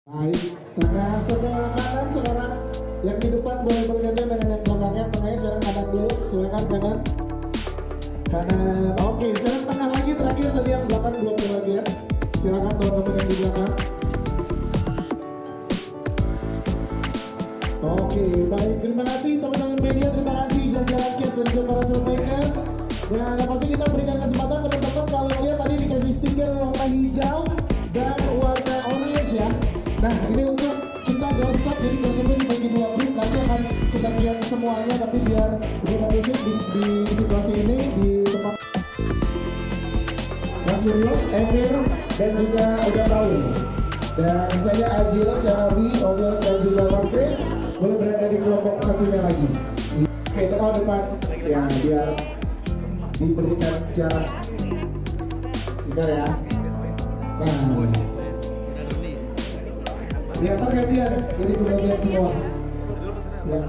Baik, tengah sebelah kanan sekarang yang di depan boleh bergantian dengan yang belakangnya. Tengahnya sekarang kanan dulu, silakan kanan. Kanan, oke. Sekarang tengah lagi terakhir tadi yang belakang belum bergantian. Silakan teman-teman yang di belakang. Oke, baik. Terima kasih teman-teman media, terima kasih jajaran cast dan juga para filmmakers. Dan pasti kita berikan kesempatan teman-teman kalau lihat tadi dikasih stiker warna hijau dan warna orange ya. Nah ini untuk kita doorstop, jadi doorstopnya dibagi dua grup. Nanti akan kita lihat semuanya, tapi biar lebih kondusif di situasi ini di tempat Mas Suryo, Emir, dan juga Oda Paul. Dan saya Ajil, Syarawi, Obios, dan juga Mas Chris boleh berada di kelompok satunya lagi. Oke, tengah depan ya, biar diberikan jarak. Sebentar ya. Nah, biar pergantian, jadi kebagian semua. Ya.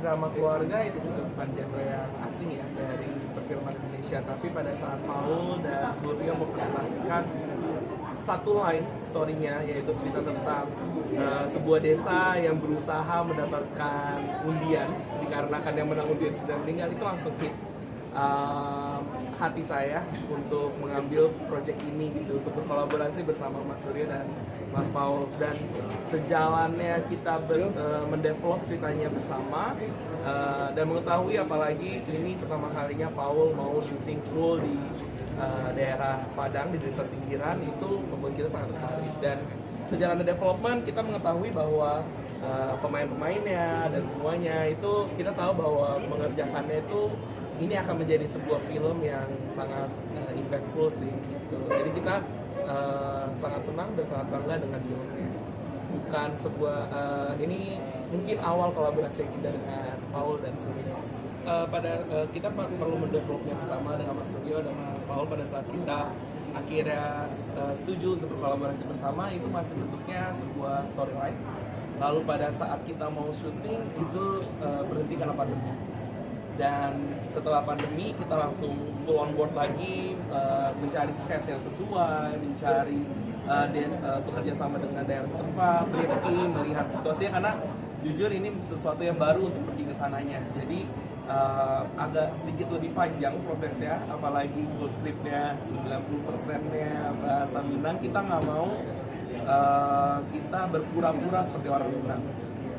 Drama keluarga itu juga bukan genre yang asing ya dari perfilman Indonesia, tapi pada saat Paul dan Suryo mempresentasikan satu line story-nya, yaitu cerita tentang sebuah desa yang berusaha mendapatkan undian dikarenakan yang menang undian sudah meninggal, itu langsung hit hati saya untuk mengambil project ini gitu, untuk berkolaborasi bersama Mas Suryo dan Mas Paul. Dan sejalannya kita mendevelop ceritanya bersama dan mengetahui apalagi ini pertama kalinya Paul mau syuting full di daerah Padang, di desa Singkiran, itu membuat kita sangat tertarik. Dan sejalan development kita mengetahui bahwa pemain-pemainnya dan semuanya itu kita tahu bahwa mengerjakannya itu ini akan menjadi sebuah film yang sangat impactful sih gitu. Jadi kita sangat senang dan sangat bangga dengan filmnya. Bukan sebuah ini mungkin awal kolaborasi kita dengan Paul dan Suryo. Kita perlu mendevelopnya bersama dengan Mas Suryo dan Mas Paul. Pada saat kita akhirnya setuju untuk berkolaborasi bersama, itu masih bentuknya sebuah storyline. Lalu pada saat kita mau syuting itu berhenti karena pandemi. Dan setelah pandemi kita langsung full on board lagi, mencari cast yang sesuai, mencari bekerja sama dengan daerah setempat, melihat situasinya, karena jujur ini sesuatu yang baru untuk pergi ke sananya. Jadi agak sedikit lebih panjang prosesnya, apalagi full scriptnya 90%-nya bahasa Minang. Kita nggak mau kita berpura-pura seperti orang Minang.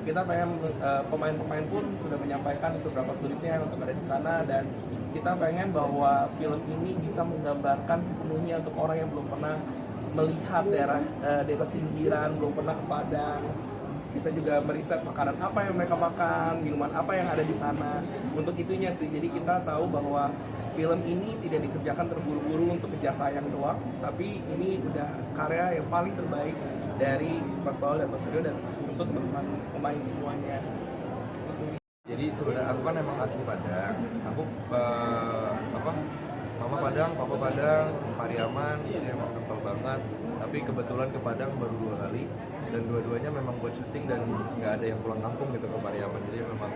Kita pengen pemain-pemain pun sudah menyampaikan seberapa sulitnya untuk ada di sana, dan kita pengen bahwa film ini bisa menggambarkan sepenuhnya untuk orang yang belum pernah melihat daerah desa Singkiran, belum pernah ke Padang. Kita juga meriset makanan apa yang mereka makan, minuman apa yang ada di sana. Untuk itunya sih, jadi kita tahu bahwa film ini tidak dikerjakan terburu-buru untuk kejar tayang doang, tapi ini udah karya yang paling terbaik dari Mas Paul dan Mas Suryo dan untuk teman-teman pemain semuanya. Jadi sebenarnya aku kan emang asli Padang. Aku mama Padang, papa Padang, Pariaman, ini emang kental banget. Tapi kebetulan ke Padang baru 2 kali dan dua-duanya memang buat syuting dan nggak ada yang pulang kampung gitu ke Pariaman. Jadi memang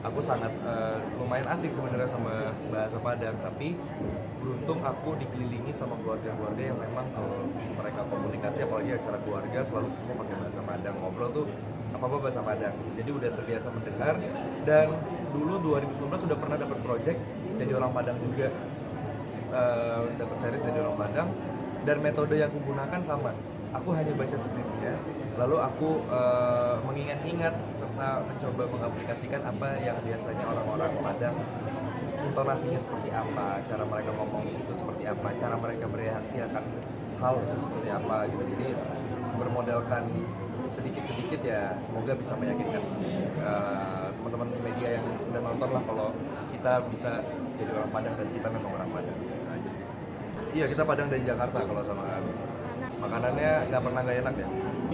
aku sangat lumayan asik sebenarnya sama bahasa Padang, tapi beruntung aku dikelilingi sama keluarga-keluarga yang memang kalau mereka komunikasi, apalagi acara keluarga, selalu ketemu pakai bahasa Padang, ngobrol tuh apa-apa bahasa Padang. Jadi udah terbiasa mendengar, dan dulu 2019 sudah pernah dapat project jadi orang Padang juga, dapat series jadi orang Padang, dan metode yang aku gunakan sama. aku hanya baca skripnya, lalu aku mengingat-ingat serta mencoba mengaplikasikan apa yang biasanya orang-orang Padang intonasinya seperti apa, cara mereka ngomong itu seperti apa, cara mereka bereaksi akan hal itu seperti apa gitu. Jadi bermodalkan sedikit-sedikit ya, semoga bisa meyakinkan teman-teman media yang udah nonton lah kalau kita bisa jadi orang Padang dan kita memang orang Padang aja sih. Iya, kita Padang dan Jakarta kalau sama makanannya nggak pernah nggak enak ya.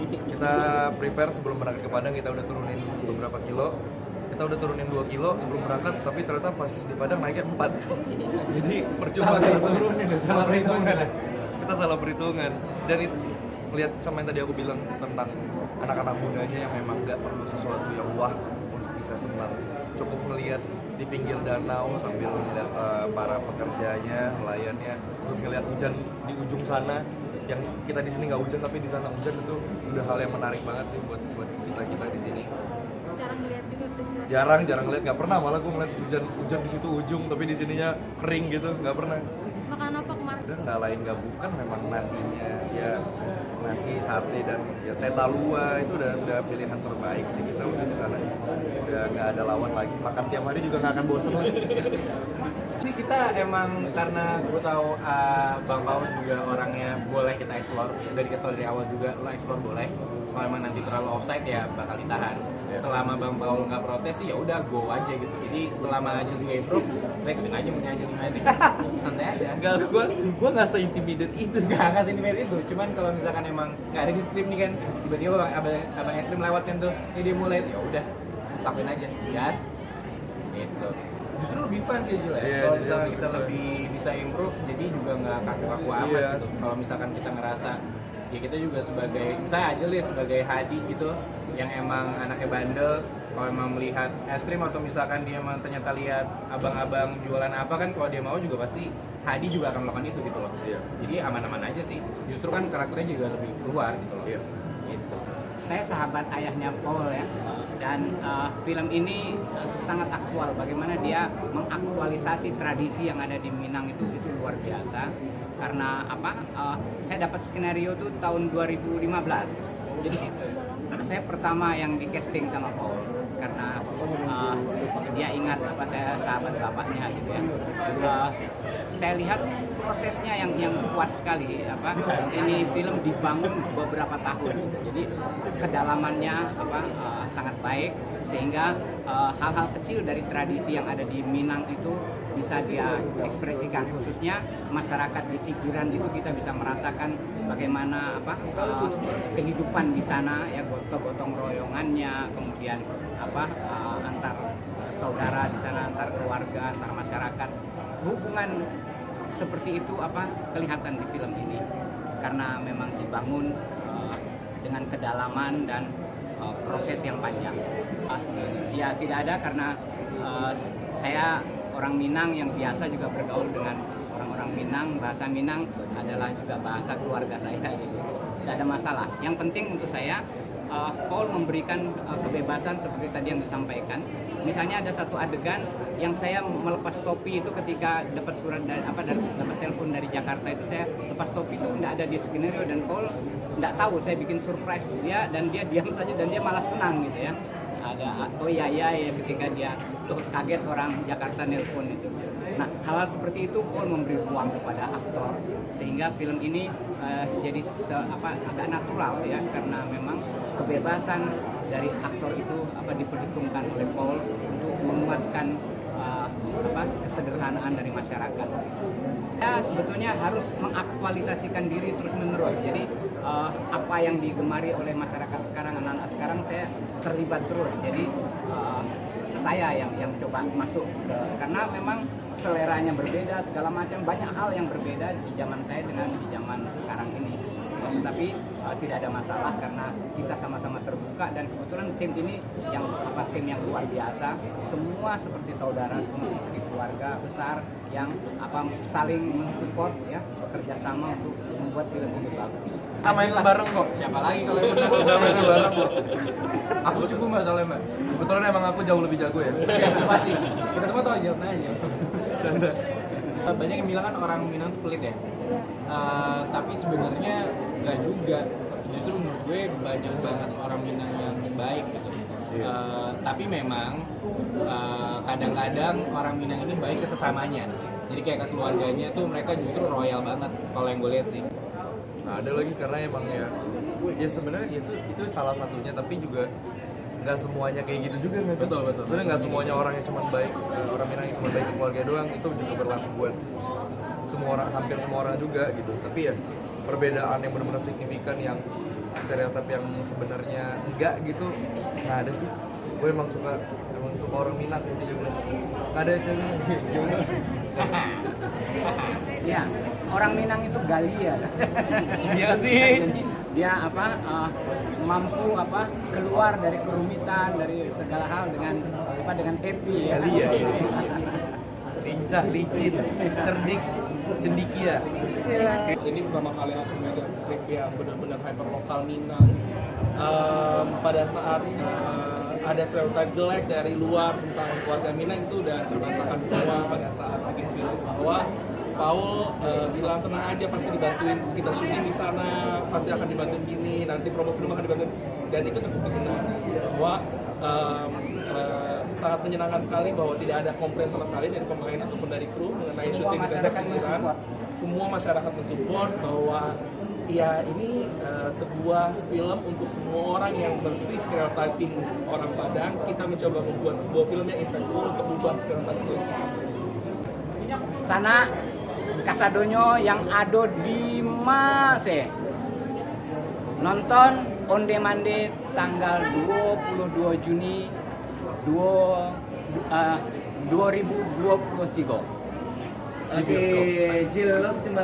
Kita prepare sebelum berangkat ke Padang, kita udah turunin beberapa kilo. Kita udah turunin 2 kilo sebelum berangkat, tapi ternyata pas di Padang naiknya 4. Jadi percuma kita turunin, salah perhitungan. Kita salah perhitungan. Dan itu sih, lihat sama yang tadi aku bilang tentang anak-anak mudanya yang memang nggak perlu sesuatu yang wah untuk bisa senang. Cukup ngelihat di pinggir danau sambil ngeliat para pekerjanya, nelayannya, terus ngeliat hujan di ujung sana. Yang kita di sini nggak hujan tapi di sana hujan, itu udah hal yang menarik banget sih buat kita di sini. Jarang lihat juga peristiwa. Jarang lihat, nggak pernah, malah gue ngeliat hujan di situ ujung tapi di sininya kering gitu, nggak pernah. Makan apa kemarin? Dan nggak lain nggak bukan, memang nasinya ya nasi, sate, dan ya teh talua itu udah pilihan terbaik sih kita udah di sana. Udah nggak ada lawan lagi, makan tiap hari juga nggak akan bosen lagi. Sih kita emang karena gue tahu Bang Paul juga orangnya boleh kita explore, dari kasih dari awal juga lo explore boleh. Kalau emang nanti terlalu offside ya bakal ditahan. Selama Bang Paul nggak protes sih ya udah go aja gitu. Jadi selama aja juga improve, saya ikutin aja punya aja santai aja. Enggak, gue nggak se-intimidate itu sih. Nggak intimate itu. Cuman kalau misalkan emang nggak ada di skrip nih kan, tiba-tiba abang ekstrim lewat kan tuh, ini dia mulai, ya udah lakuin aja, gas, gitu. Justru lebih fun sih Jul ya. Kalau misalkan kita lebih bisa improve, jadi juga nggak kaku-kaku amat gitu. Kalau misalkan kita ngerasa ya kita juga sebagai, misalnya aja nih sebagai Hadi gitu, yang emang anaknya bandel, kalau emang melihat es krim atau misalkan dia emang ternyata lihat abang-abang jualan apa kan, kalau dia mau juga pasti Hadi juga akan melakukan itu gitu loh. Jadi aman-aman aja sih. Justru kan karakternya juga lebih keluar gitu loh. Gitu. Saya sahabat ayahnya Paul ya, dan film ini sangat aktual. Bagaimana dia mengaktualisasi tradisi yang ada di Minang itu luar biasa. Karena apa? Saya dapat skenario itu tahun 2015. Jadi saya pertama yang di casting sama Paul karena dia ingat apa saya sahabat bapaknya gitu ya. Saya lihat prosesnya yang kuat sekali apa ini film dibangun beberapa tahun, jadi kedalamannya apa sangat baik sehingga hal-hal kecil dari tradisi yang ada di Minang itu bisa dia ekspresikan, khususnya masyarakat di Sigiran itu kita bisa merasakan bagaimana apa kehidupan di sana ya, gotong royongannya, kemudian apa antar saudara di sana, antar keluarga, antar masyarakat, hubungan seperti itu apa kelihatan di film ini karena memang dibangun dengan kedalaman dan proses yang panjang. Ya tidak ada karena saya orang Minang yang biasa juga bergaul dengan orang-orang Minang, bahasa Minang adalah juga bahasa keluarga saya gitu. Tidak ada masalah. Yang penting untuk saya Paul memberikan kebebasan seperti tadi yang disampaikan. Misalnya ada satu adegan yang saya melepas topi itu ketika dapat surat dari dapat telepon dari Jakarta itu, saya lepas topi itu tidak ada di skenario dan Paul tidak tahu, saya bikin surprise dia dan dia diam saja dan dia malah senang gitu ya. Ada oh ya ketika dia kaget orang Jakarta nelpon itu. Nah hal-hal seperti itu Paul memberi ruang kepada aktor sehingga film ini jadi agak natural ya, karena memang kebebasan dari aktor itu diperhitungkan oleh Paul untuk menguatkan kesederhanaan dari masyarakat. Ya sebetulnya harus mengaktualisasikan diri terus-menerus. Jadi apa yang digemari oleh masyarakat sekarang, anak-anak sekarang, saya terlibat terus. Jadi saya yang coba masuk karena memang seleranya berbeda, segala macam, banyak hal yang berbeda di zaman saya dengan di zaman sekarang ini. Tetapi tidak ada masalah karena kita sama-sama terbuka dan kebetulan tim ini tim yang luar biasa, semua seperti saudara, semua seperti keluarga besar yang saling mensupport ya, bekerja sama untuk membuat film ini bagus. Kita main bareng kok. Siapa lagi kalau yang menang? Udah main bareng kok. Aku cukup mbak soalnya mbak. Kebetulan emang aku jauh lebih jago ya. Pasti. Kita semua tahu aja, aja. Canda. Banyak yang bilang kan orang Minang tuh pelit ya. Tapi sebenarnya nggak juga. justru menurut gue banyak banget orang Minang yang baik gitu. Tapi memang kadang-kadang orang Minang ini baik ke sesamanya. Jadi kayak ke keluarganya tuh mereka justru royal banget kalau yang gue lihat sih. Nah ada lagi karena emang ya sebenarnya itu salah satunya, tapi juga nggak semuanya kayak gitu juga nggak sih? Betul. Sebenarnya nggak semuanya orang yang cuma baik, orang Minang yang cuma baik ke keluarga doang, itu juga berlaku buat semua orang, hampir semua orang juga gitu. Tapi ya perbedaan yang benar-benar signifikan, yang stereotip yang sebenarnya enggak gitu nggak ada sih. Gue emang suka orang Minang gitu juga. Nggak ada cewek gimana? Ya, orang Minang itu galia. Iya sih. Jadi dia mampu keluar dari kerumitan, dari segala hal dengan happy ya. Galia. Lincah, licin, cerdik, cendikia. Ini pertama kali aku megang skrip yang benar-benar hyper lokal Minang. Pada saat ada stereotip jelek dari luar tentang keluarga Minang itu udah terbantahkan semua pada saat bikin film, bahwa Paul bilang tenang aja, pasti dibantuin, kita syuting di sana pasti akan dibantuin gini, nanti promo film akan dibantuin, dan itu terbukti benar bahwa sangat menyenangkan sekali bahwa tidak ada komplain sama sekali dari pemain ataupun dari kru mengenai syuting di Tenda Sindiran. Semua masyarakat mensupport bahwa ya ini sebuah film untuk semua orang yang bersih stereotyping orang Padang. Kita mencoba membuat sebuah film yang impactful untuk ubah stereotyping itu. Sana kasadonyo yang ada di Mase. Nonton on demand tanggal 22 Juni 2023. Oke, Jill, lo cuma